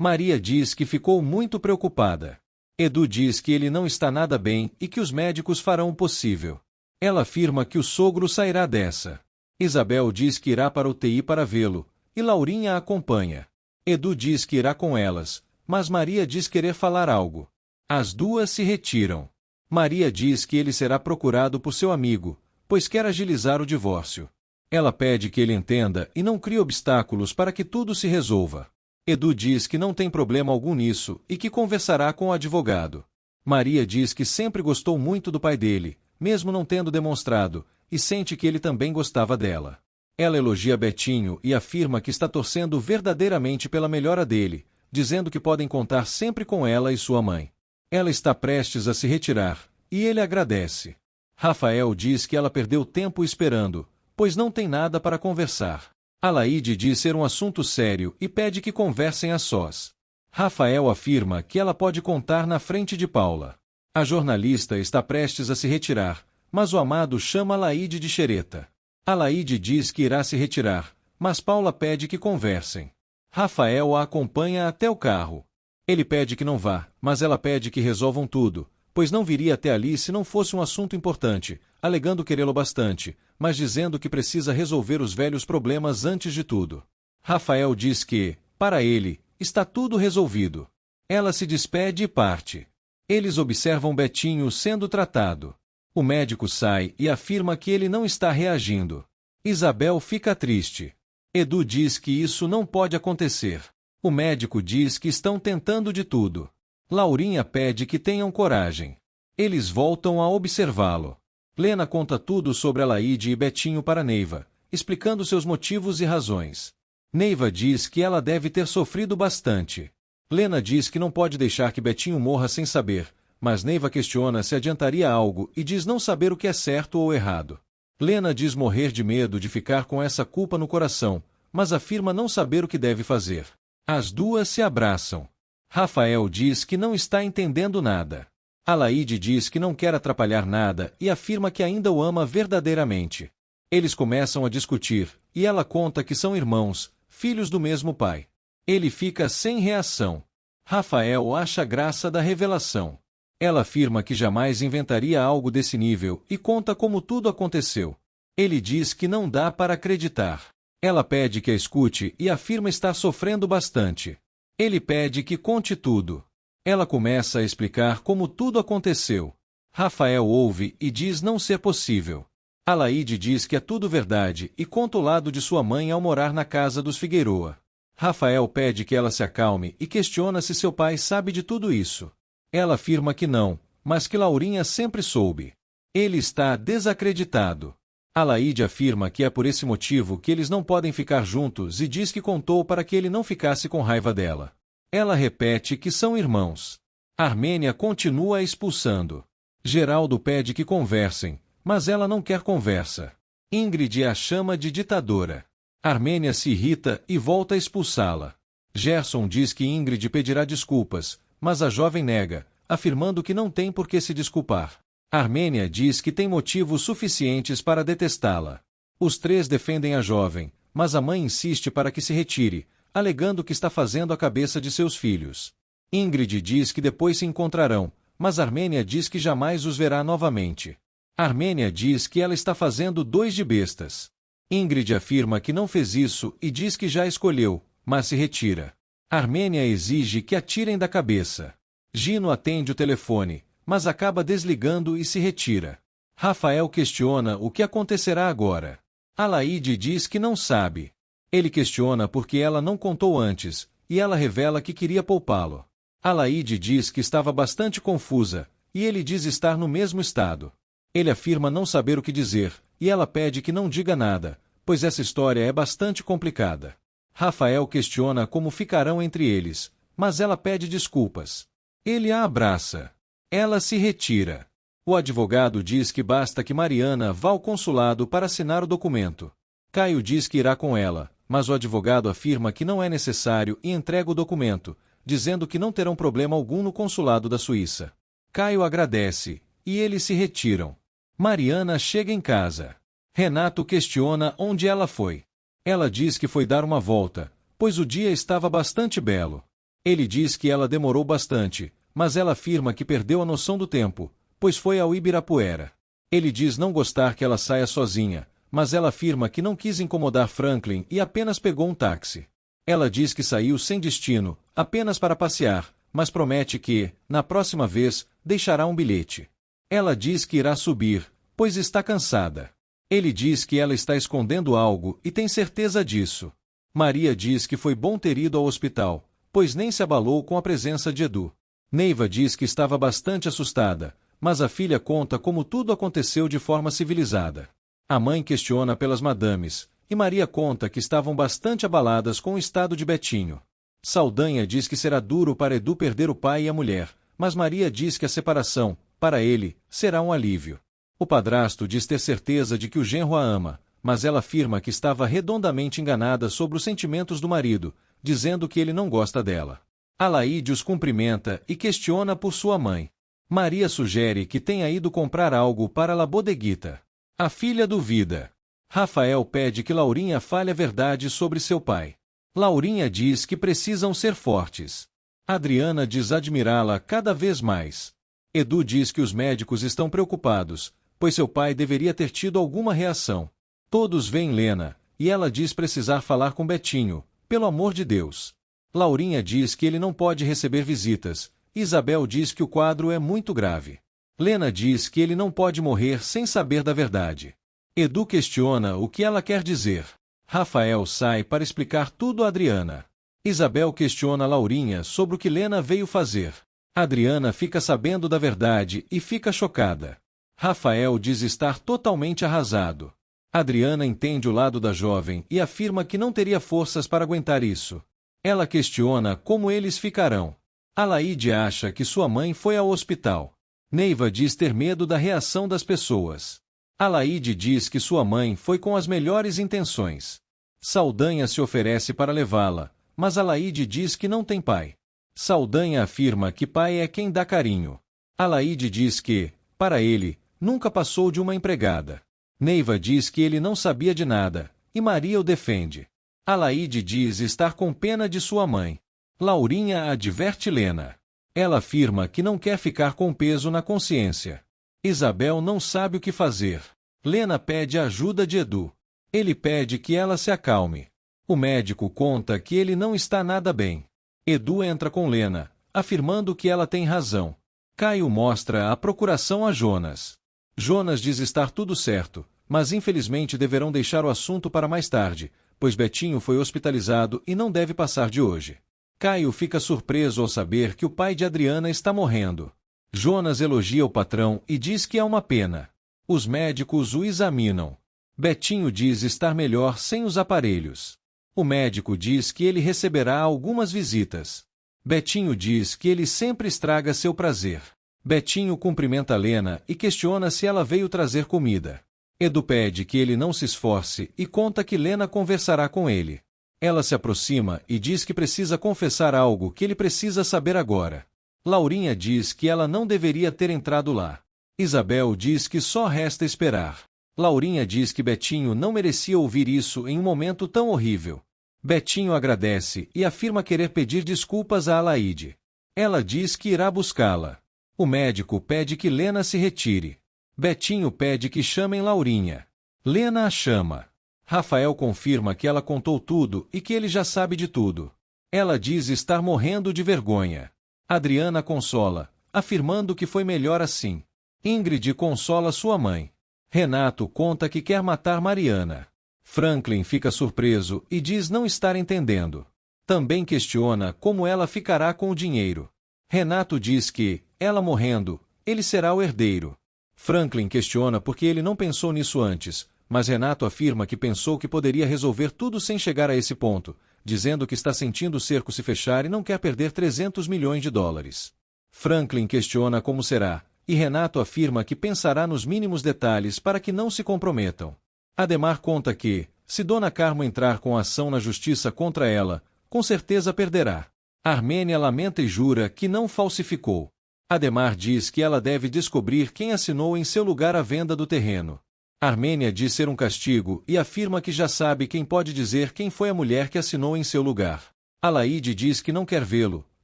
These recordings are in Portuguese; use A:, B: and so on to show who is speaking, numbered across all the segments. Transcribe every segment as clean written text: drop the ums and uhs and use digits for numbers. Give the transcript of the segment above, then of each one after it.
A: Maria diz que ficou muito preocupada. Edu diz que ele não está nada bem e que os médicos farão o possível. Ela afirma que o sogro sairá dessa. Isabel diz que irá para o UTI para vê-lo, e Laurinha a acompanha. Edu diz que irá com elas, mas Maria diz querer falar algo. As duas se retiram. Maria diz que ele será procurado por seu amigo, pois quer agilizar o divórcio. Ela pede que ele entenda e não crie obstáculos para que tudo se resolva. Edu diz que não tem problema algum nisso e que conversará com o advogado. Maria diz que sempre gostou muito do pai dele, mesmo não tendo demonstrado, e sente que ele também gostava dela. Ela elogia Betinho e afirma que está torcendo verdadeiramente pela melhora dele, dizendo que podem contar sempre com ela e sua mãe. Ela está prestes a se retirar, e ele agradece. Rafael diz que ela perdeu tempo esperando, pois não tem nada para conversar. Alaide diz ser um assunto sério e pede que conversem a sós. Rafael afirma que ela pode contar na frente de Paula. A jornalista está prestes a se retirar, mas o amado chama Alaide de xereta. Alaide diz que irá se retirar, mas Paula pede que conversem. Rafael a acompanha até o carro. Ele pede que não vá, mas ela pede que resolvam tudo, pois não viria até ali se não fosse um assunto importante, alegando querê-lo bastante, mas dizendo que precisa resolver os velhos problemas antes de tudo. Rafael diz que, para ele, está tudo resolvido. Ela se despede e parte. Eles observam Betinho sendo tratado. O médico sai e afirma que ele não está reagindo. Isabel fica triste. Edu diz que isso não pode acontecer. O médico diz que estão tentando de tudo. Laurinha pede que tenham coragem. Eles voltam a observá-lo. Lena conta tudo sobre Alaide e Betinho para Neiva, explicando seus motivos e razões. Neiva diz que ela deve ter sofrido bastante. Lena diz que não pode deixar que Betinho morra sem saber, mas Neiva questiona se adiantaria algo e diz não saber o que é certo ou errado. Lena diz morrer de medo de ficar com essa culpa no coração, mas afirma não saber o que deve fazer. As duas se abraçam. Rafael diz que não está entendendo nada. Alaide diz que não quer atrapalhar nada e afirma que ainda o ama verdadeiramente. Eles começam a discutir, e ela conta que são irmãos, filhos do mesmo pai. Ele fica sem reação. Rafael acha graça da revelação. Ela afirma que jamais inventaria algo desse nível e conta como tudo aconteceu. Ele diz que não dá para acreditar. Ela pede que a escute e afirma estar sofrendo bastante. Ele pede que conte tudo. Ela começa a explicar como tudo aconteceu. Rafael ouve e diz não ser possível. Alaide diz que é tudo verdade e conta o lado de sua mãe ao morar na casa dos Figueroa. Rafael pede que ela se acalme e questiona se seu pai sabe de tudo isso. Ela afirma que não, mas que Laurinha sempre soube. Ele está desacreditado. Alaide afirma que é por esse motivo que eles não podem ficar juntos e diz que contou para que ele não ficasse com raiva dela. Ela repete que são irmãos. Armênia continua expulsando. Geraldo pede que conversem, mas ela não quer conversa. Ingrid a chama de ditadora. Armênia se irrita e volta a expulsá-la. Gerson diz que Ingrid pedirá desculpas, mas a jovem nega, afirmando que não tem por que se desculpar. Armênia diz que tem motivos suficientes para detestá-la. Os três defendem a jovem, mas a mãe insiste para que se retire, alegando que está fazendo a cabeça de seus filhos. Ingrid diz que depois se encontrarão, mas Armênia diz que jamais os verá novamente. Armênia diz que ela está fazendo dois de bestas. Ingrid afirma que não fez isso e diz que já escolheu, mas se retira. Armênia exige que a tirem da cabeça. Gino atende o telefone, mas acaba desligando e se retira. Rafael questiona o que acontecerá agora. Alaide diz que não sabe. Ele questiona porque ela não contou antes, e ela revela que queria poupá-lo. Alaide diz que estava bastante confusa, e ele diz estar no mesmo estado. Ele afirma não saber o que dizer, e ela pede que não diga nada, pois essa história é bastante complicada. Rafael questiona como ficarão entre eles, mas ela pede desculpas. Ele a abraça. Ela se retira. O advogado diz que basta que Mariana vá ao consulado para assinar o documento. Caio diz que irá com ela, mas o advogado afirma que não é necessário e entrega o documento, dizendo que não terão problema algum no consulado da Suíça. Caio agradece, e eles se retiram. Mariana chega em casa. Renato questiona onde ela foi. Ela diz que foi dar uma volta, pois o dia estava bastante belo. Ele diz que ela demorou bastante, mas ela afirma que perdeu a noção do tempo, pois foi ao Ibirapuera. Ele diz não gostar que ela saia sozinha, mas ela afirma que não quis incomodar Franklin e apenas pegou um táxi. Ela diz que saiu sem destino, apenas para passear, mas promete que, na próxima vez, deixará um bilhete. Ela diz que irá subir, pois está cansada. Ele diz que ela está escondendo algo e tem certeza disso. Maria diz que foi bom ter ido ao hospital, pois nem se abalou com a presença de Edu. Neiva diz que estava bastante assustada, mas a filha conta como tudo aconteceu de forma civilizada. A mãe questiona pelas madames, e Maria conta que estavam bastante abaladas com o estado de Betinho. Saldanha diz que será duro para Edu perder o pai e a mulher, mas Maria diz que a separação, para ele, será um alívio. O padrasto diz ter certeza de que o genro a ama, mas ela afirma que estava redondamente enganada sobre os sentimentos do marido, dizendo que ele não gosta dela. Alaide os cumprimenta e questiona por sua mãe. Maria sugere que tenha ido comprar algo para La Bodeguita. A filha duvida. Rafael pede que Laurinha fale a verdade sobre seu pai. Laurinha diz que precisam ser fortes. Adriana diz admirá-la cada vez mais. Edu diz que os médicos estão preocupados, pois seu pai deveria ter tido alguma reação. Todos veem Lena, e ela diz precisar falar com Betinho, pelo amor de Deus. Laurinha diz que ele não pode receber visitas. Isabel diz que o quadro é muito grave. Lena diz que ele não pode morrer sem saber da verdade. Edu questiona o que ela quer dizer. Rafael sai para explicar tudo a Adriana. Isabel questiona Laurinha sobre o que Lena veio fazer. Adriana fica sabendo da verdade e fica chocada. Rafael diz estar totalmente arrasado. Adriana entende o lado da jovem e afirma que não teria forças para aguentar isso. Ela questiona como eles ficarão. Alaide acha que sua mãe foi ao hospital. Neiva diz ter medo da reação das pessoas. Alaide diz que sua mãe foi com as melhores intenções. Saldanha se oferece para levá-la, mas Alaide diz que não tem pai. Saldanha afirma que pai é quem dá carinho. Alaide diz que, para ele, nunca passou de uma empregada. Neiva diz que ele não sabia de nada, e Maria o defende. Alaide diz estar com pena de sua mãe. Laurinha adverte Lena. Ela afirma que não quer ficar com peso na consciência. Isabel não sabe o que fazer. Lena pede a ajuda de Edu. Ele pede que ela se acalme. O médico conta que ele não está nada bem. Edu entra com Lena, afirmando que ela tem razão. Caio mostra a procuração a Jonas. Jonas diz estar tudo certo, mas infelizmente deverão deixar o assunto para mais tarde, pois Betinho foi hospitalizado e não deve passar de hoje. Caio fica surpreso ao saber que o pai de Adriana está morrendo. Jonas elogia o patrão e diz que é uma pena. Os médicos o examinam. Betinho diz estar melhor sem os aparelhos. O médico diz que ele receberá algumas visitas. Betinho diz que ele sempre estraga seu prazer. Betinho cumprimenta Lena e questiona se ela veio trazer comida. Edu pede que ele não se esforce e conta que Lena conversará com ele. Ela se aproxima e diz que precisa confessar algo que ele precisa saber agora. Laurinha diz que ela não deveria ter entrado lá. Isabel diz que só resta esperar. Laurinha diz que Betinho não merecia ouvir isso em um momento tão horrível. Betinho agradece e afirma querer pedir desculpas a Alaide. Ela diz que irá buscá-la. O médico pede que Lena se retire. Betinho pede que chamem Laurinha. Lena a chama. Rafael confirma que ela contou tudo e que ele já sabe de tudo. Ela diz estar morrendo de vergonha. Adriana consola, afirmando que foi melhor assim. Ingrid consola sua mãe. Renato conta que quer matar Mariana. Franklin fica surpreso e diz não estar entendendo. Também questiona como ela ficará com o dinheiro. Renato diz que, ela morrendo, ele será o herdeiro. Franklin questiona porque ele não pensou nisso antes, mas Renato afirma que pensou que poderia resolver tudo sem chegar a esse ponto, dizendo que está sentindo o cerco se fechar e não quer perder 300 milhões de dólares. Franklin questiona como será, e Renato afirma que pensará nos mínimos detalhes para que não se comprometam. Ademar conta que, se Dona Carmo entrar com ação na justiça contra ela, com certeza perderá. Armênia lamenta e jura que não falsificou. Ademar diz que ela deve descobrir quem assinou em seu lugar a venda do terreno. Armênia diz ser um castigo e afirma que já sabe quem pode dizer quem foi a mulher que assinou em seu lugar. Alaide diz que não quer vê-lo,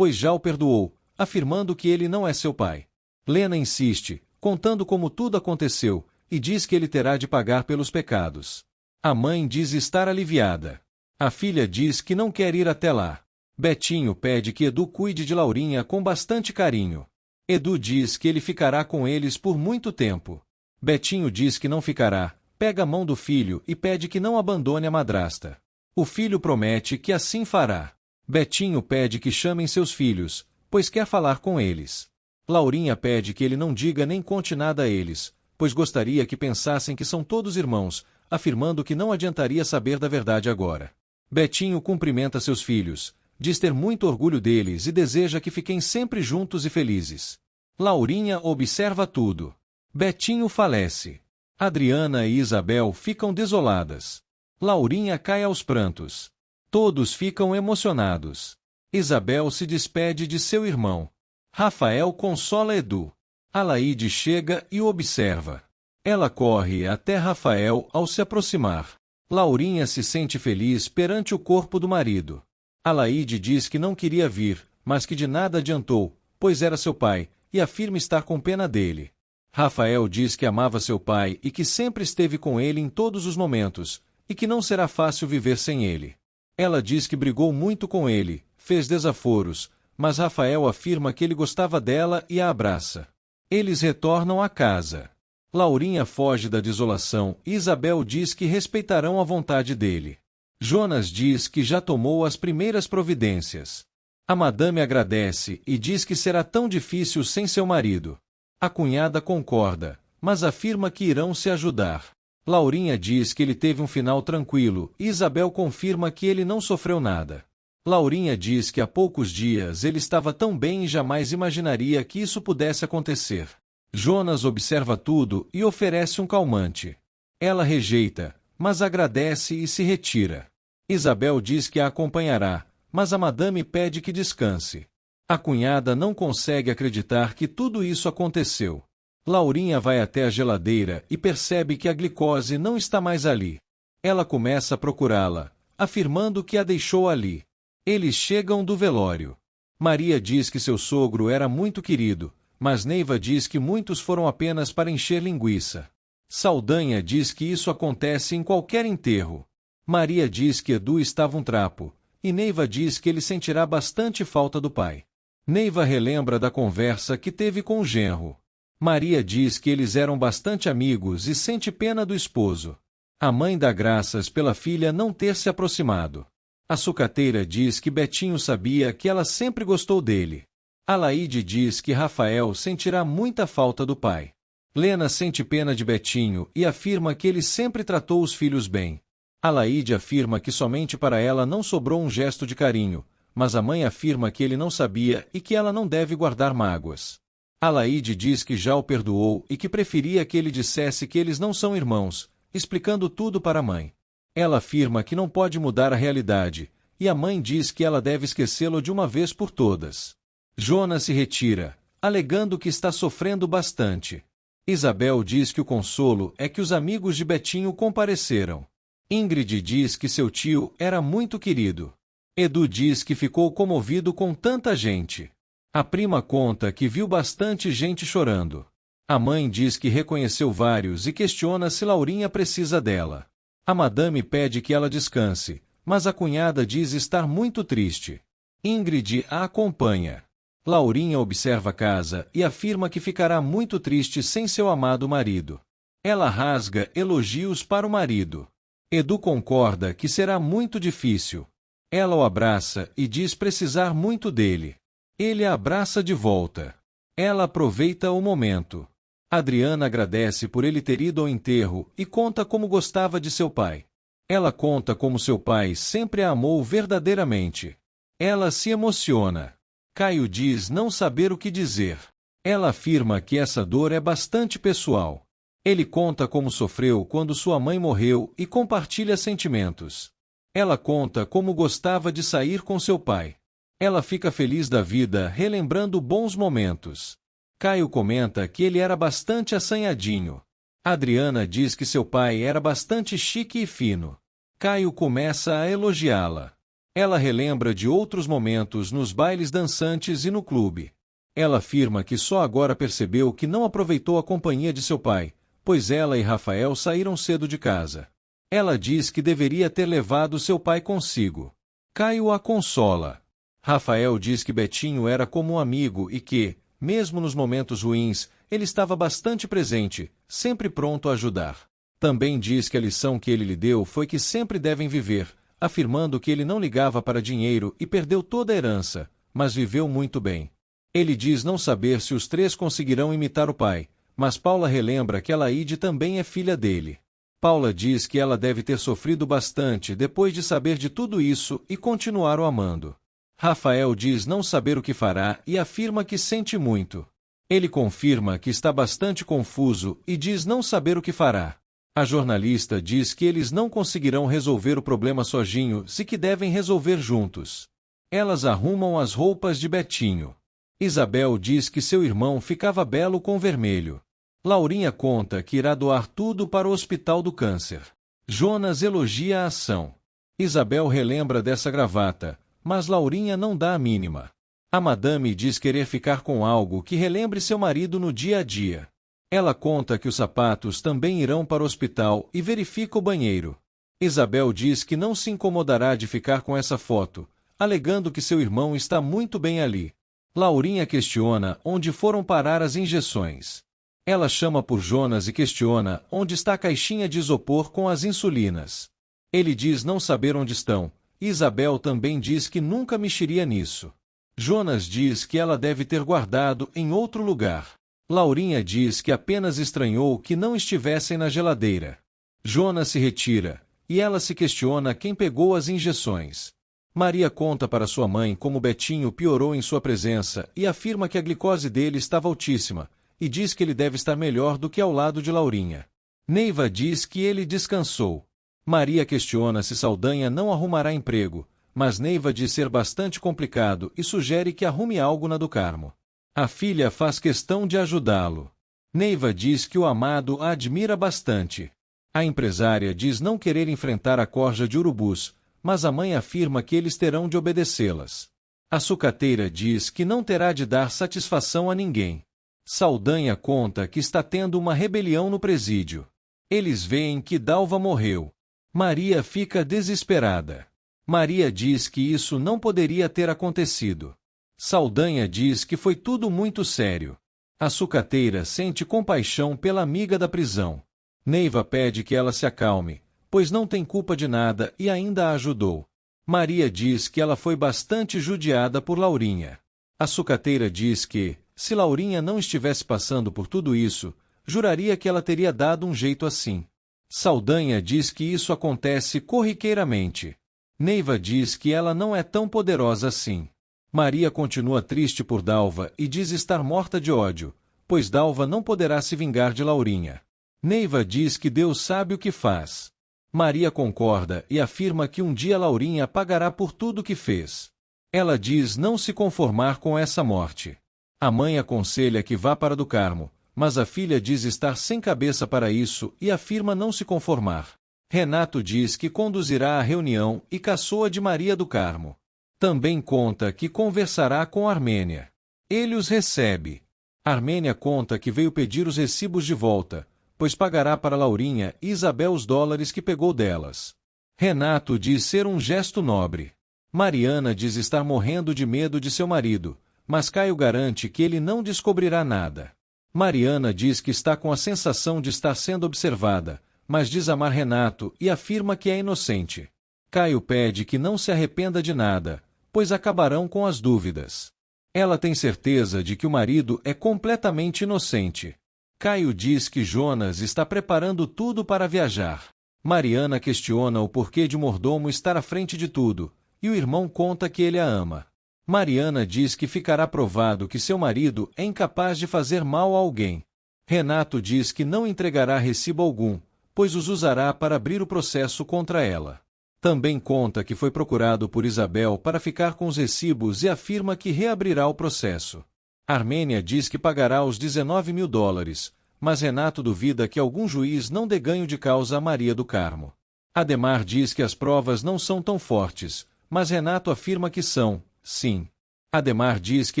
A: pois já o perdoou, afirmando que ele não é seu pai. Lena insiste, contando como tudo aconteceu, e diz que ele terá de pagar pelos pecados. A mãe diz estar aliviada. A filha diz que não quer ir até lá. Betinho pede que Edu cuide de Laurinha com bastante carinho. Edu diz que ele ficará com eles por muito tempo. Betinho diz que não ficará, pega a mão do filho e pede que não abandone a madrasta. O filho promete que assim fará. Betinho pede que chamem seus filhos, pois quer falar com eles. Laurinha pede que ele não diga nem conte nada a eles, pois gostaria que pensassem que são todos irmãos, afirmando que não adiantaria saber da verdade agora. Betinho cumprimenta seus filhos, diz ter muito orgulho deles e deseja que fiquem sempre juntos e felizes. Laurinha observa tudo. Betinho falece. Adriana e Isabel ficam desoladas. Laurinha cai aos prantos. Todos ficam emocionados. Isabel se despede de seu irmão. Rafael consola Edu. Alaide chega e o observa. Ela corre até Rafael ao se aproximar. Laurinha se sente feliz perante o corpo do marido. Alaide diz que não queria vir, mas que de nada adiantou, pois era seu pai, e afirma estar com pena dele. Rafael diz que amava seu pai e que sempre esteve com ele em todos os momentos, e que não será fácil viver sem ele. Ela diz que brigou muito com ele, fez desaforos, mas Rafael afirma que ele gostava dela e a abraça. Eles retornam à casa. Laurinha foge da desolação e Isabel diz que respeitarão a vontade dele. Jonas diz que já tomou as primeiras providências. A madame agradece e diz que será tão difícil sem seu marido. A cunhada concorda, mas afirma que irão se ajudar. Laurinha diz que ele teve um final tranquilo e Isabel confirma que ele não sofreu nada. Laurinha diz que há poucos dias ele estava tão bem e jamais imaginaria que isso pudesse acontecer. Jonas observa tudo e oferece um calmante. Ela rejeita, mas agradece e se retira. Isabel diz que a acompanhará, mas a madame pede que descanse. A cunhada não consegue acreditar que tudo isso aconteceu. Laurinha vai até a geladeira e percebe que a glicose não está mais ali. Ela começa a procurá-la, afirmando que a deixou ali. Eles chegam do velório. Maria diz que seu sogro era muito querido, mas Neiva diz que muitos foram apenas para encher linguiça. Saldanha diz que isso acontece em qualquer enterro. Maria diz que Edu estava um trapo, e Neiva diz que ele sentirá bastante falta do pai. Neiva relembra da conversa que teve com o genro. Maria diz que eles eram bastante amigos e sente pena do esposo. A mãe dá graças pela filha não ter se aproximado. A sucateira diz que Betinho sabia que ela sempre gostou dele. Alaide diz que Rafael sentirá muita falta do pai. Lena sente pena de Betinho e afirma que ele sempre tratou os filhos bem. Alaide afirma que somente para ela não sobrou um gesto de carinho, mas a mãe afirma que ele não sabia e que ela não deve guardar mágoas. Alaide diz que já o perdoou e que preferia que ele dissesse que eles não são irmãos, explicando tudo para a mãe. Ela afirma que não pode mudar a realidade, e a mãe diz que ela deve esquecê-lo de uma vez por todas. Jonas se retira, alegando que está sofrendo bastante. Isabel diz que o consolo é que os amigos de Betinho compareceram. Ingrid diz que seu tio era muito querido. Edu diz que ficou comovido com tanta gente. A prima conta que viu bastante gente chorando. A mãe diz que reconheceu vários e questiona se Laurinha precisa dela. A madame pede que ela descanse, mas a cunhada diz estar muito triste. Ingrid a acompanha. Laurinha observa a casa e afirma que ficará muito triste sem seu amado marido. Ela rasga elogios para o marido. Edu concorda que será muito difícil. Ela o abraça e diz precisar muito dele. Ele a abraça de volta. Ela aproveita o momento. Adriana agradece por ele ter ido ao enterro e conta como gostava de seu pai. Ela conta como seu pai sempre a amou verdadeiramente. Ela se emociona. Caio diz não saber o que dizer. Ela afirma que essa dor é bastante pessoal. Ele conta como sofreu quando sua mãe morreu e compartilha sentimentos. Ela conta como gostava de sair com seu pai. Ela fica feliz da vida relembrando bons momentos. Caio comenta que ele era bastante assanhadinho. Adriana diz que seu pai era bastante chique e fino. Caio começa a elogiá-la. Ela relembra de outros momentos nos bailes dançantes e no clube. Ela afirma que só agora percebeu que não aproveitou a companhia de seu pai, pois ela e Rafael saíram cedo de casa. Ela diz que deveria ter levado seu pai consigo. Caio a consola. Rafael diz que Betinho era como um amigo e que, mesmo nos momentos ruins, ele estava bastante presente, sempre pronto a ajudar. Também diz que a lição que ele lhe deu foi que sempre devem viver, afirmando que ele não ligava para dinheiro e perdeu toda a herança, mas viveu muito bem. Ele diz não saber se os três conseguirão imitar o pai, mas Paula relembra que Alaide também é filha dele. Paula diz que ela deve ter sofrido bastante depois de saber de tudo isso e continuar o amando. Rafael diz não saber o que fará e afirma que sente muito. Ele confirma que está bastante confuso e diz não saber o que fará. A jornalista diz que eles não conseguirão resolver o problema sozinhos e que devem resolver juntos. Elas arrumam as roupas de Betinho. Isabel diz que seu irmão ficava belo com vermelho. Laurinha conta que irá doar tudo para o Hospital do Câncer. Jonas elogia a ação. Isabel relembra dessa gravata, mas Laurinha não dá a mínima. A madame diz querer ficar com algo que relembre seu marido no dia a dia. Ela conta que os sapatos também irão para o hospital e verifica o banheiro. Isabel diz que não se incomodará de ficar com essa foto, alegando que seu irmão está muito bem ali. Laurinha questiona onde foram parar as injeções. Ela chama por Jonas e questiona onde está a caixinha de isopor com as insulinas. Ele diz não saber onde estão, e Isabel também diz que nunca mexeria nisso. Jonas diz que ela deve ter guardado em outro lugar. Laurinha diz que apenas estranhou que não estivessem na geladeira. Jonas se retira, e ela se questiona quem pegou as injeções. Maria conta para sua mãe como Betinho piorou em sua presença e afirma que a glicose dele estava altíssima, e diz que ele deve estar melhor do que ao lado de Laurinha. Neiva diz que ele descansou. Maria questiona se Saldanha não arrumará emprego, mas Neiva diz ser bastante complicado e sugere que arrume algo na do Carmo. A filha faz questão de ajudá-lo. Neiva diz que o amado a admira bastante. A empresária diz não querer enfrentar a corja de urubus, mas a mãe afirma que eles terão de obedecê-las. A sucateira diz que não terá de dar satisfação a ninguém. Saldanha conta que está tendo uma rebelião no presídio. Eles veem que Dalva morreu. Maria fica desesperada. Maria diz que isso não poderia ter acontecido. Saldanha diz que foi tudo muito sério. A sucateira sente compaixão pela amiga da prisão. Neiva pede que ela se acalme, pois não tem culpa de nada e ainda a ajudou. Maria diz que ela foi bastante judiada por Laurinha. A sucateira diz que, se Laurinha não estivesse passando por tudo isso, juraria que ela teria dado um jeito assim. Saldanha diz que isso acontece corriqueiramente. Neiva diz que ela não é tão poderosa assim. Maria continua triste por Dalva e diz estar morta de ódio, pois Dalva não poderá se vingar de Laurinha. Neiva diz que Deus sabe o que faz. Maria concorda e afirma que um dia Laurinha pagará por tudo que fez. Ela diz não se conformar com essa morte. A mãe aconselha que vá para do Carmo, mas a filha diz estar sem cabeça para isso e afirma não se conformar. Renato diz que conduzirá a reunião e caçoa de Maria do Carmo. Também conta que conversará com Armênia. Ele os recebe. Armênia conta que veio pedir os recibos de volta, pois pagará para Laurinha e Isabel os dólares que pegou delas. Renato diz ser um gesto nobre. Mariana diz estar morrendo de medo de seu marido, mas Caio garante que ele não descobrirá nada. Mariana diz que está com a sensação de estar sendo observada, mas diz amar Renato e afirma que é inocente. Caio pede que não se arrependa de nada, pois acabarão com as dúvidas. Ela tem certeza de que o marido é completamente inocente. Caio diz que Jonas está preparando tudo para viajar. Mariana questiona o porquê de mordomo estar à frente de tudo, e o irmão conta que ele a ama. Mariana diz que ficará provado que seu marido é incapaz de fazer mal a alguém. Renato diz que não entregará recibo algum, pois os usará para abrir o processo contra ela. Também conta que foi procurado por Isabel para ficar com os recibos e afirma que reabrirá o processo. Armênia diz que pagará os 19 mil dólares, mas Renato duvida que algum juiz não dê ganho de causa a Maria do Carmo. Ademar diz que as provas não são tão fortes, mas Renato afirma que são, sim. Ademar diz que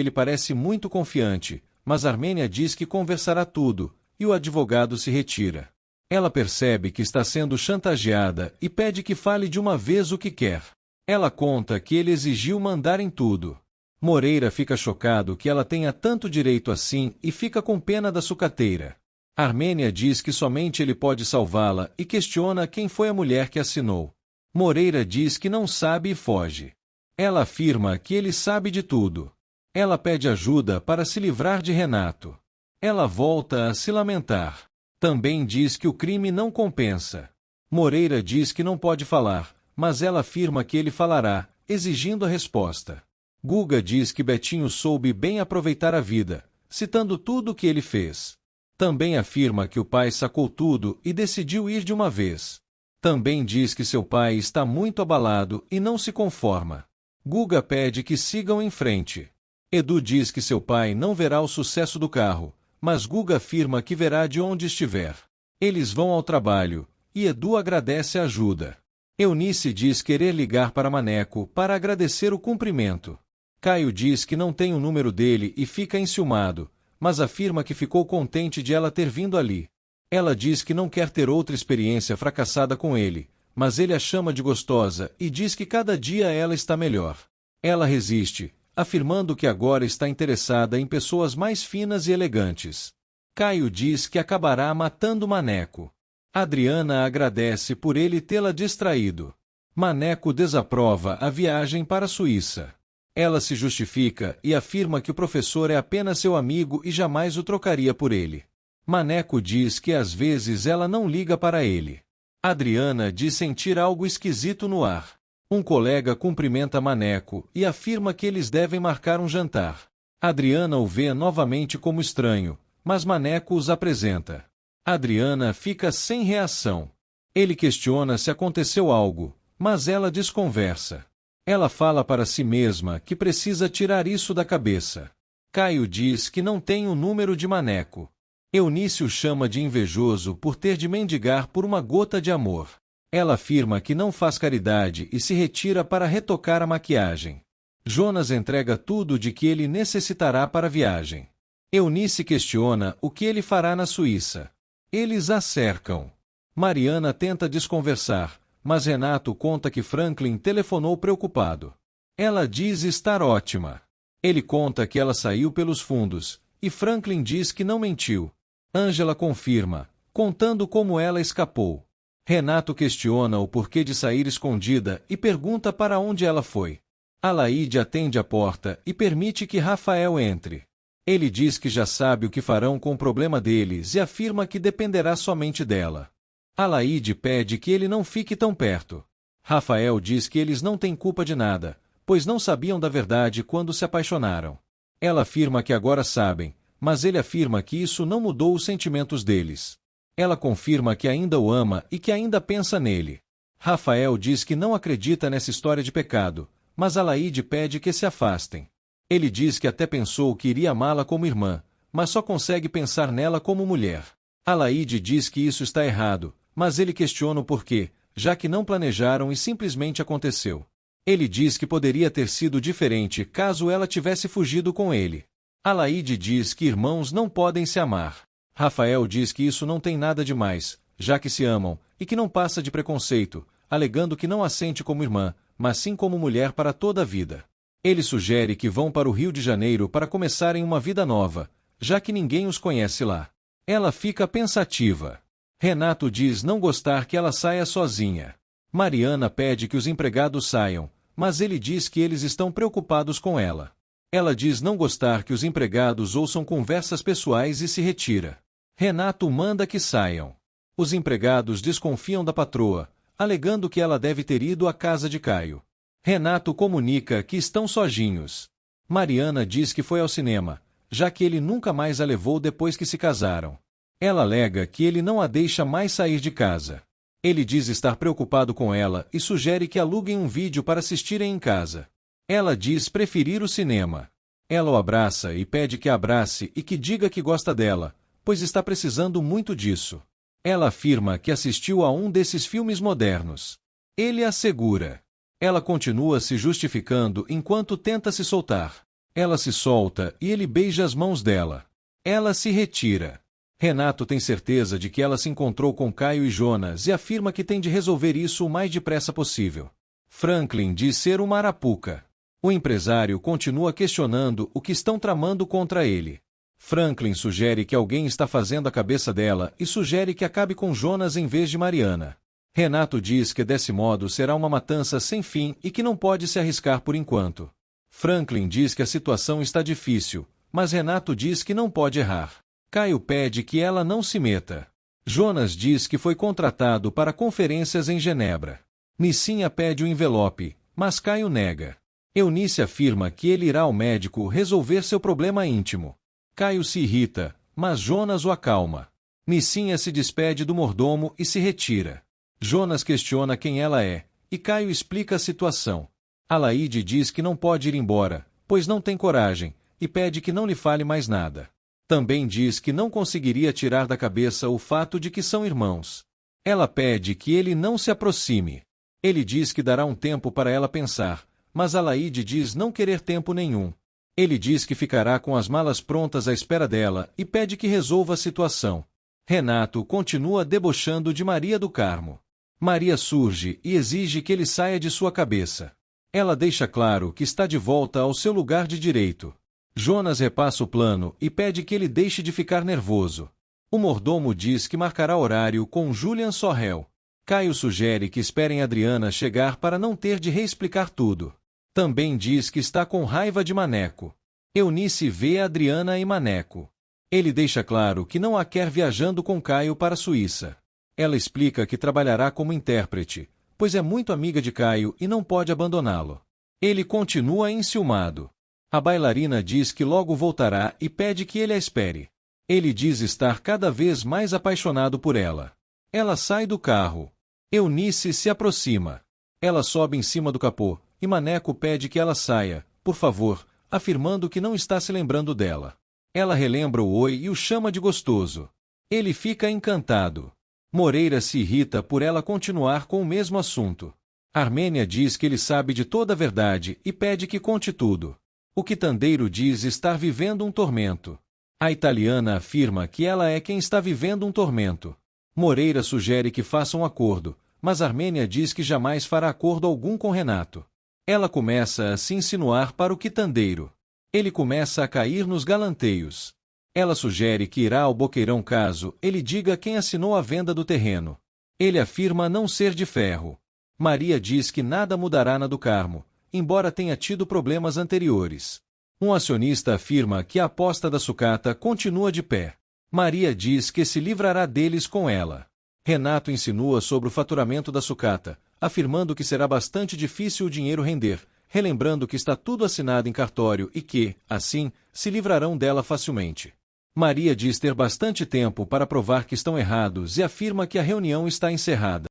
A: ele parece muito confiante, mas Armênia diz que conversará tudo, e o advogado se retira. Ela percebe que está sendo chantageada e pede que fale de uma vez o que quer. Ela conta que ele exigiu mandar em tudo. Moreira fica chocado que ela tenha tanto direito assim e fica com pena da sucateira. Armênia diz que somente ele pode salvá-la e questiona quem foi a mulher que assinou. Moreira diz que não sabe e foge. Ela afirma que ele sabe de tudo. Ela pede ajuda para se livrar de Renato. Ela volta a se lamentar. Também diz que o crime não compensa. Moreira diz que não pode falar, mas ela afirma que ele falará, exigindo a resposta. Guga diz que Betinho soube bem aproveitar a vida, citando tudo o que ele fez. Também afirma que o pai sacou tudo e decidiu ir de uma vez. Também diz que seu pai está muito abalado e não se conforma. Guga pede que sigam em frente. Edu diz que seu pai não verá o sucesso do carro, mas Guga afirma que verá de onde estiver. Eles vão ao trabalho, e Edu agradece a ajuda. Eunice diz querer ligar para Maneco para agradecer o cumprimento. Caio diz que não tem o número dele e fica enciumado, mas afirma que ficou contente de ela ter vindo ali. Ela diz que não quer ter outra experiência fracassada com ele, mas ele a chama de gostosa e diz que cada dia ela está melhor. Ela resiste, afirmando que agora está interessada em pessoas mais finas e elegantes. Caio diz que acabará matando Maneco. Adriana agradece por ele tê-la distraído. Maneco desaprova a viagem para a Suíça. Ela se justifica e afirma que o professor é apenas seu amigo e jamais o trocaria por ele. Maneco diz que às vezes ela não liga para ele. Adriana diz sentir algo esquisito no ar. Um colega cumprimenta Maneco e afirma que eles devem marcar um jantar. Adriana o vê novamente como estranho, mas Maneco os apresenta. Adriana fica sem reação. Ele questiona se aconteceu algo, mas ela desconversa. Ela fala para si mesma que precisa tirar isso da cabeça. Caio diz que não tem o número de Maneco. Eunice o chama de invejoso por ter de mendigar por uma gota de amor. Ela afirma que não faz caridade e se retira para retocar a maquiagem. Jonas entrega tudo de que ele necessitará para a viagem. Eunice questiona o que ele fará na Suíça. Eles a cercam. Mariana tenta desconversar, mas Renato conta que Franklin telefonou preocupado. Ela diz estar ótima. Ele conta que ela saiu pelos fundos, e Franklin diz que não mentiu. Ângela confirma, contando como ela escapou. Renato questiona o porquê de sair escondida e pergunta para onde ela foi. Alaide atende a porta e permite que Rafael entre. Ele diz que já sabe o que farão com o problema deles e afirma que dependerá somente dela. Alaide pede que ele não fique tão perto. Rafael diz que eles não têm culpa de nada, pois não sabiam da verdade quando se apaixonaram. Ela afirma que agora sabem, mas ele afirma que isso não mudou os sentimentos deles. Ela confirma que ainda o ama e que ainda pensa nele. Rafael diz que não acredita nessa história de pecado, mas Alaide pede que se afastem. Ele diz que até pensou que iria amá-la como irmã, mas só consegue pensar nela como mulher. Alaide diz que isso está errado, mas ele questiona o porquê, já que não planejaram e simplesmente aconteceu. Ele diz que poderia ter sido diferente caso ela tivesse fugido com ele. Alaide diz que irmãos não podem se amar. Rafael diz que isso não tem nada de mais, já que se amam, e que não passa de preconceito, alegando que não a sente como irmã, mas sim como mulher para toda a vida. Ele sugere que vão para o Rio de Janeiro para começarem uma vida nova, já que ninguém os conhece lá. Ela fica pensativa. Renato diz não gostar que ela saia sozinha. Mariana pede que os empregados saiam, mas ele diz que eles estão preocupados com ela. Ela diz não gostar que os empregados ouçam conversas pessoais e se retira. Renato manda que saiam. Os empregados desconfiam da patroa, alegando que ela deve ter ido à casa de Caio. Renato comunica que estão sozinhos. Mariana diz que foi ao cinema, já que ele nunca mais a levou depois que se casaram. Ela alega que ele não a deixa mais sair de casa. Ele diz estar preocupado com ela e sugere que aluguem um vídeo para assistirem em casa. Ela diz preferir o cinema. Ela o abraça e pede que a abrace e que diga que gosta dela, pois está precisando muito disso. Ela afirma que assistiu a um desses filmes modernos. Ele assegura. Ela continua se justificando enquanto tenta se soltar. Ela se solta e ele beija as mãos dela. Ela se retira. Renato tem certeza de que ela se encontrou com Caio e Jonas e afirma que tem de resolver isso o mais depressa possível. Franklin diz ser uma arapuca. O empresário continua questionando o que estão tramando contra ele. Franklin sugere que alguém está fazendo a cabeça dela e sugere que acabe com Jonas em vez de Mariana. Renato diz que desse modo será uma matança sem fim e que não pode se arriscar por enquanto. Franklin diz que a situação está difícil, mas Renato diz que não pode errar. Caio pede que ela não se meta. Jonas diz que foi contratado para conferências em Genebra. Nissinha pede o envelope, mas Caio nega. Eunice afirma que ele irá ao médico resolver seu problema íntimo. Caio se irrita, mas Jonas o acalma. Nissinha se despede do mordomo e se retira. Jonas questiona quem ela é, e Caio explica a situação. Alaide diz que não pode ir embora, pois não tem coragem, e pede que não lhe fale mais nada. Também diz que não conseguiria tirar da cabeça o fato de que são irmãos. Ela pede que ele não se aproxime. Ele diz que dará um tempo para ela pensar, mas Alaide diz não querer tempo nenhum. Ele diz que ficará com as malas prontas à espera dela e pede que resolva a situação. Renato continua debochando de Maria do Carmo. Maria surge e exige que ele saia de sua cabeça. Ela deixa claro que está de volta ao seu lugar de direito. Jonas repassa o plano e pede que ele deixe de ficar nervoso. O mordomo diz que marcará horário com Julian Sorrel. Caio sugere que esperem Adriana chegar para não ter de reexplicar tudo. Também diz que está com raiva de Maneco. Eunice vê Adriana e Maneco. Ele deixa claro que não a quer viajando com Caio para a Suíça. Ela explica que trabalhará como intérprete, pois é muito amiga de Caio e não pode abandoná-lo. Ele continua enciumado. A bailarina diz que logo voltará e pede que ele a espere. Ele diz estar cada vez mais apaixonado por ela. Ela sai do carro. Eunice se aproxima. Ela sobe em cima do capô, e Maneco pede que ela saia, por favor, afirmando que não está se lembrando dela. Ela relembra o oi e o chama de gostoso. Ele fica encantado. Moreira se irrita por ela continuar com o mesmo assunto. Armênia diz que ele sabe de toda a verdade e pede que conte tudo. O quitandeiro diz estar vivendo um tormento. A italiana afirma que ela é quem está vivendo um tormento. Moreira sugere que faça um acordo, mas Armênia diz que jamais fará acordo algum com Renato. Ela começa a se insinuar para o quitandeiro. Ele começa a cair nos galanteios. Ela sugere que irá ao boqueirão caso ele diga quem assinou a venda do terreno. Ele afirma não ser de ferro. Maria diz que nada mudará na do Carmo, embora tenha tido problemas anteriores. Um acionista afirma que a aposta da sucata continua de pé. Maria diz que se livrará deles com ela. Renato insinua sobre o faturamento da sucata, afirmando que será bastante difícil o dinheiro render, relembrando que está tudo assinado em cartório e que, assim, se livrarão dela facilmente. Maria diz ter bastante tempo para provar que estão errados e afirma que a reunião está encerrada.